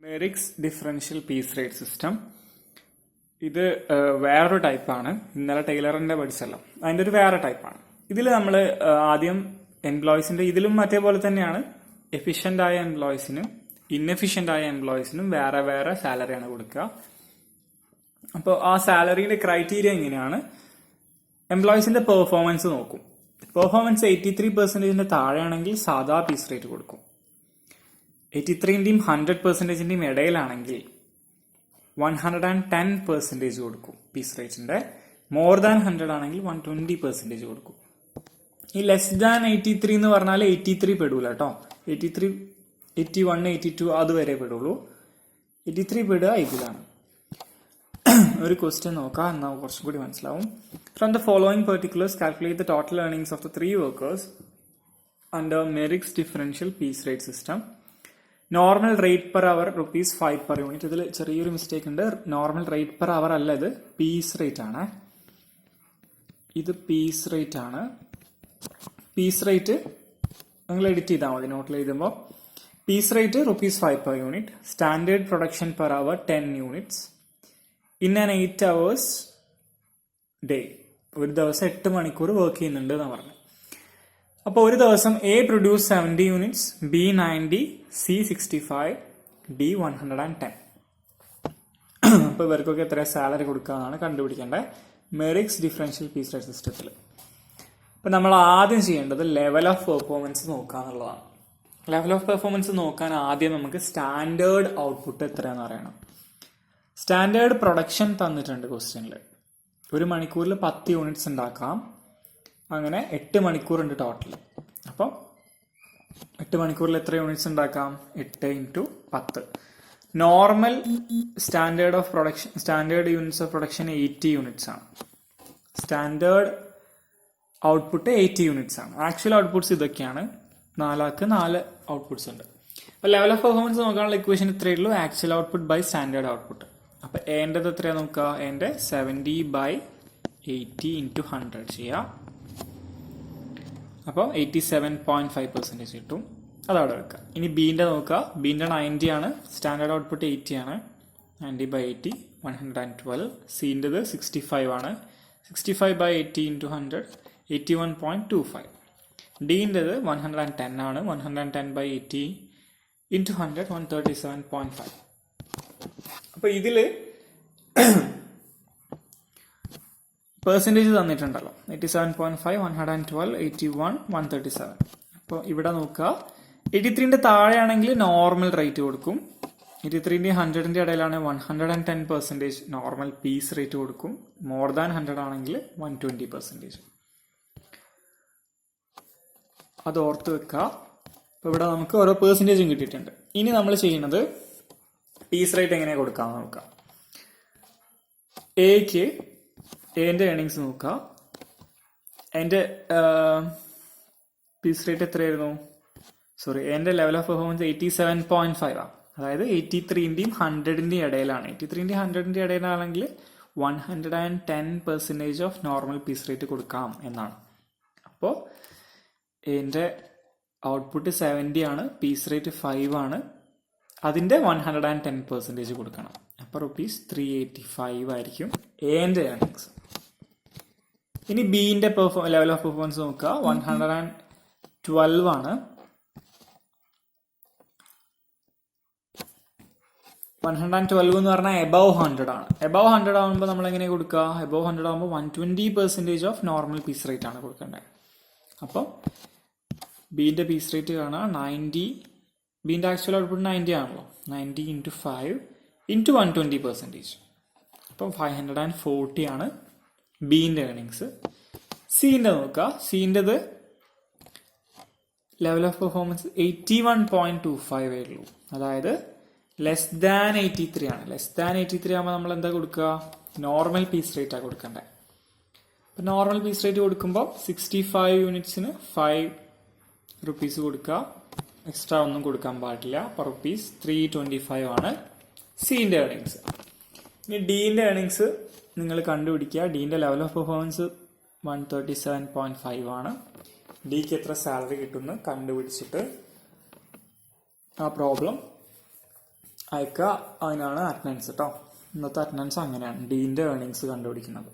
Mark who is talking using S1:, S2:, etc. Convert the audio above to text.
S1: Merrick's differential piece rate system ഇത് വേറൊരു ടൈപ്പാണ്. ഇന്നലെ ടൈലറിന്റെ പഠിച്ചല്ലോ, അതിന്റെ ഒരു വേറെ ടൈപ്പാണ്. ഇതിൽ നമ്മൾ ആദ്യം എംപ്ലോയീസിന്റെ ഇതിലും മറ്റേ പോലെ തന്നെയാണ്. എഫിഷ്യന്റ് ആയ എംപ്ലോയീസിനും ഇൻഎഫിഷ്യന്റ് ആയ എംപ്ലോയീസിനും വേറെ വേറെ സാലറിയാണ് കൊടുക്കുക. അപ്പോൾ ആ സാലറിയുടെ ക്രൈറ്റീരിയ എങ്ങനെയാണ്? എംപ്ലോയീസിന്റെ പെർഫോമൻസ് നോക്കും. പെർഫോമൻസ് 83% താഴെയാണെങ്കിൽ സാധാ പീസ് റേറ്റ് കൊടുക്കും. 83ന്റെയും 100%ന്റെയും ഇടയിലാണെങ്കിൽ 110% കൊടുക്കും പീസ് റേറ്റിന്റെ. മോർ ദാൻ 100 ആണെങ്കിൽ 120% കൊടുക്കും. ഈ ലെസ് ദാൻ 83 എന്ന് പറഞ്ഞാൽ 83 പെടൂല കേട്ടോ. 83, 81, 82 അതുവരെ പെടുള്ളൂ. 83 പെടുക ഇതിലാണ്. ഒരു ക്വസ്റ്റ്യൻ നോക്കാം, എന്നാൽ കുറച്ചും കൂടി മനസ്സിലാവും. From the following particulars calculate the total earnings of the 3 workers under Merrick's differential piece rate system. Normal rate per hour ₹5 per unit. ഇതിൽ ചെറിയൊരു മിസ്റ്റേക്ക് ഉണ്ട്. നോർമൽ റേറ്റ് പെർ അവർ അല്ല, ഇത് പീസ് റേറ്റ് ആണ്. ഇത് പീസ് റേറ്റ് ആണ്. Piece rate നിങ്ങൾ edit ചെയ്താൽ മതി നോട്ടിൽ എഴുതുമ്പോൾ. Piece rate ₹5 per unit. Standard production per hour 10 units in an 8 hours day. ഒരു ദിവസം 8 മണിക്കൂർ വർക്ക് ചെയ്യുന്നുണ്ട് എന്നാണ് പറഞ്ഞത്. അപ്പോൾ ഒരു ദിവസം A produce 70 units, B 90, C 65, D 110. അപ്പോൾ ഇവർക്കൊക്കെ എത്ര സാലറി കൊടുക്കാന്നാണ് കണ്ടുപിടിക്കേണ്ടത് മെറിക്സ് ഡിഫറൻഷ്യൽ പീസ് റേറ്റ് സിസ്റ്റത്തിൽ. അപ്പോൾ നമ്മൾ ആദ്യം ചെയ്യേണ്ടത് ലെവൽ ഓഫ് പെർഫോമൻസ് നോക്കുക എന്നുള്ളതാണ്. ലെവൽ ഓഫ് പെർഫോമൻസ് നോക്കാൻ ആദ്യം നമുക്ക് സ്റ്റാൻഡേർഡ് ഔട്ട്പുട്ട് എത്രയാണെന്ന് അറിയണം. സ്റ്റാൻഡേർഡ് പ്രൊഡക്ഷൻ തന്നിട്ടുണ്ട് ക്വസ്റ്റ്യനിൽ. ഒരു മണിക്കൂറിൽ 10 യൂണിറ്റ്സ് ഉണ്ടാക്കാം. അങ്ങനെ 8 മണിക്കൂറുണ്ട് ടോട്ടൽ. അപ്പോൾ 8 മണിക്കൂറിൽ എത്ര യൂണിറ്റ്സ് ഉണ്ടാക്കാം? 8 × 10. Normal standard of production, standard units of production 80 units ആണ്. സ്റ്റാൻഡേർഡ് ഔട്ട്പുട്ട് 80 യൂണിറ്റ്സ് ആണ്. ആക്ച്വൽ ഔട്ട്പുട്ട്സ് ഇതൊക്കെയാണ്. 4 ഔട്ട്പുട്ട്സ് ഉണ്ട്. അപ്പോൾ ലെവൽ ഓഫ് പെർഫോമൻസ് നോക്കാനുള്ള ഇക്വേഷൻ ഇത്രയേ ഉള്ളൂ. Actual output by standard output. അപ്പോൾ എൻ്റെത് എത്രയാണ് നോക്കുക? എൻ്റെ 70/80 × 100 ചെയ്യാം. അപ്പോൾ 87.5% കിട്ടും. അതവിടെ വെക്കുക. ഇനി ബീൻ്റെ നോക്കുക. ബീൻ്റെ 90 ആണ്. സ്റ്റാൻഡേർഡ് ഔട്ട്പുട്ട് 80 ആണ്. 90/80 112. സീൻ്റെത് 65 ആണ്. 65/80 × 100 81.25. ഡീൻ്റെത് 110 ആണ്. 110/80 × 100 137.5. അപ്പോൾ ഇതിൽ പെർസെൻറ്റേജ് തന്നിട്ടുണ്ടല്ലോ. 87.5, 112, 81, 137. അപ്പോൾ ഇവിടെ നോക്കുക. 83ന്റെ താഴെയാണെങ്കിൽ നോർമൽ റേറ്റ് കൊടുക്കും. 83ന്റെയും 100ന്റെ ഇടയിലാണ് 110% നോർമൽ പീസ് റേറ്റ് കൊടുക്കും. മോർ ദാൻ 100 ആണെങ്കിൽ 120%. അത് ഓർത്ത് വെക്കുക. അപ്പോൾ ഇവിടെ നമുക്ക് ഓരോ പെർസെൻറ്റേജും കിട്ടിയിട്ടുണ്ട്. ഇനി നമ്മൾ ചെയ്യുന്നത് പീസ് റേറ്റ് എങ്ങനെ കൊടുക്കാമെന്ന് നോക്കാം. എന്റെ ഏർണിങ്സ് നോക്കുക. എൻ്റെ പീസ് റേറ്റ് എത്രയായിരുന്നു? എൻ്റെ ലെവൽ ഓഫ് പെർഫോമൻസ് 87.5 ആണ്. അതായത് 83ന്റെയും 100ന്റെയും ഇടയിലാണ്. 83ന്റെയും 100ന്റെയും ഇടയിലാണെങ്കിൽ 110% ഓഫ് നോർമൽ പീസ് റേറ്റ് കൊടുക്കാം എന്നാണ്. അപ്പോൾ എൻ്റെ ഔട്ട്പുട്ട് 70 ആണ്. പീസ് റേറ്റ് 5 ആണ്. അതിൻ്റെ 110% കൊടുക്കണം. അപ്പോൾ ₹385 ആയിരിക്കും എൻ്റെ ഏർണിങ്സ്. ഇനി ബീൻ്റെ ലെവൽ ഓഫ് പെർഫോമൻസ് നോക്കുക. 112 ആണ്. 112 എന്ന് പറഞ്ഞാൽ എബവ് 100 ആണ്. എബവ് 100 ആകുമ്പോൾ നമ്മൾ എങ്ങനെ കൊടുക്കുക? എബവ് 100 ആകുമ്പോൾ 120% ഓഫ് നോർമൽ പീസ് റേറ്റ് ആണ് കൊടുക്കേണ്ടത്. അപ്പോൾ ബീൻ്റെ പീസ് റേറ്റ് കാണാം 90. ബീൻ്റെ ആക്ച്വൽ ഔട്ട്പുട്ട് 90 ആണല്ലോ. 90 × 5 × 120%. അപ്പം 540 ആണ് ബീൻ്റെ ഏർണിങ്സ്. സീൻ്റെ നോക്കുക. സീൻ്റെത് ലെവൽ ഓഫ് പെർഫോമൻസ് 81.25 ഉള്ളൂ. അതായത് ലെസ് ദാൻ 83 ആണ്. ലെസ് ദാൻ 83 ആകുമ്പോൾ നമ്മൾ എന്താ കൊടുക്കുക? നോർമൽ പീസ് റേറ്റ് ആണ് കൊടുക്കേണ്ടത്. അപ്പം നോർമൽ പീസ് റേറ്റ് കൊടുക്കുമ്പോൾ 65 യൂണിറ്റ്സിന് ₹5 കൊടുക്കുക. എക്സ്ട്രാ ഒന്നും കൊടുക്കാൻ പാടില്ല. അപ്പോൾ ₹325 ആണ് സീൻ്റെ ഏർണിങ്സ്. ഇനി ഡീൻ്റെ ഏർണിങ്സ് നിങ്ങൾ കണ്ടുപിടിക്കുക. ഡീൻ്റെ ലെവൽ ഓഫ് പെർഫോമൻസ് 137.5 ആണ്. ഡിക്ക് എത്ര സാലറി കിട്ടുമെന്ന് കണ്ടുപിടിച്ചിട്ട് ആ പ്രോബ്ലം അയക്കുക. അതിനാണ് അറ്റൻഡൻസ് കേട്ടോ. ഇന്നത്തെ അറ്റൻഡൻസ് അങ്ങനെയാണ് ഡീൻ്റെ ഏർണിങ്സ് കണ്ടുപിടിക്കുന്നത്.